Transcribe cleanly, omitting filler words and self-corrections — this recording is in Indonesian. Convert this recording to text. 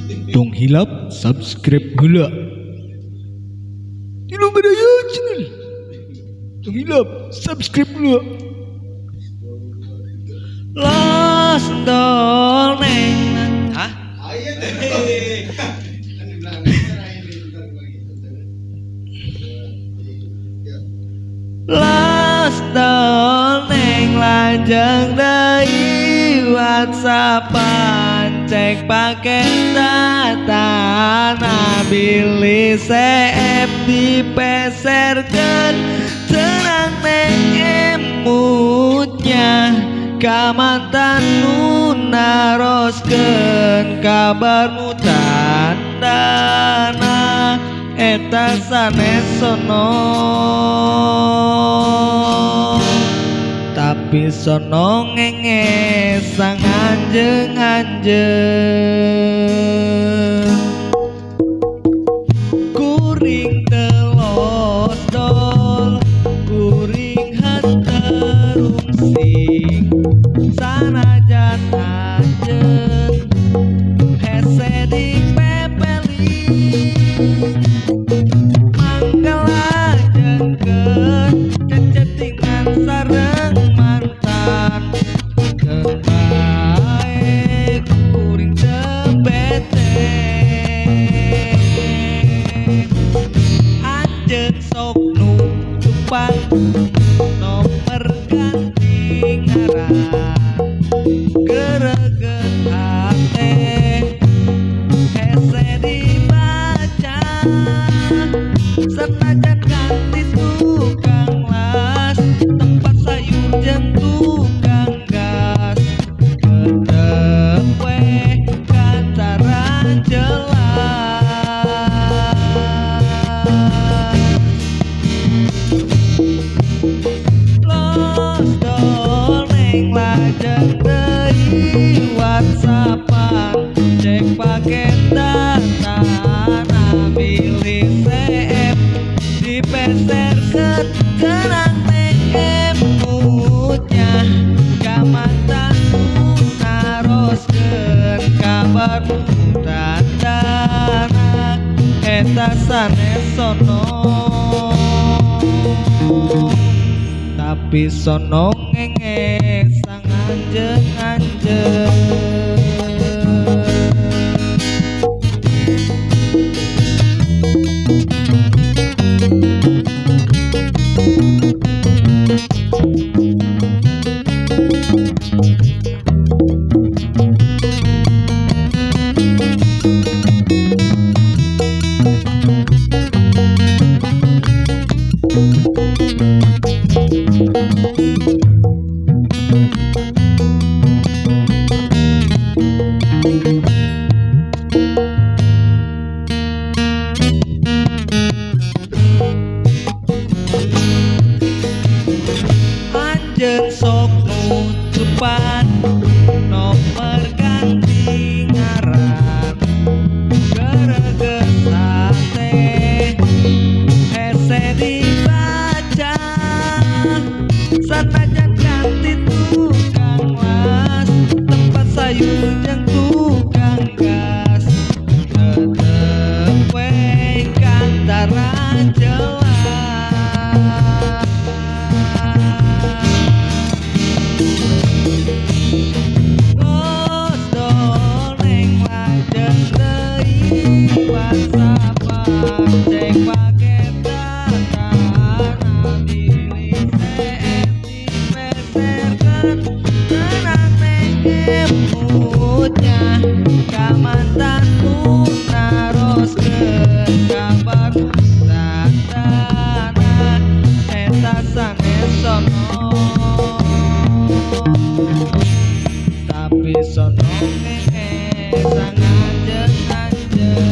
Tong hilap subscribe heula. Di Lumba Daya channel. Tong hilap subscribe heula. Los dol neng. Hah? Los dol neng lajeng deui WhatsAppan cek paket data nabili CF dipeserkeun cenah neng emutnya ka mantan nu naroskeun kabarmu tandana eta sanes sono tapi sono ngenge sang anjeung kuring telos dol kuring hanterung sing sanajan anjeun hese dipepeli manggala jengkeun cecetingan sareng mantan kebae kuring teu bete anjeun sok nutupan nomer ganti ngaran gereget hate hese dibaca senajan ganti tukang las tempat sayur jeung tukang gas gedeg we kacara jelas los dol neng lajeng deui WhatsAppan cek paket data nabili CF dipeserkeun cenah neng emutnya ka mantan nu naroskeun kabarmu tandana eta sanes sono tapi sono ngenge sang anjeung anjeun sok nutupan nomer ganti ngaran gereget sate hese dibaca sanajan ganti tukang las tempat sayur jeung tukang gas gedeg we kantara jelas los dol neng lajeng deui WhatsAppan cek paket data nabili CF dipeserkeun cenah neng emutnya ka mantan nu naroskeun kabarmu tandana eta sanes sono tapi sono ngenge sang anjeung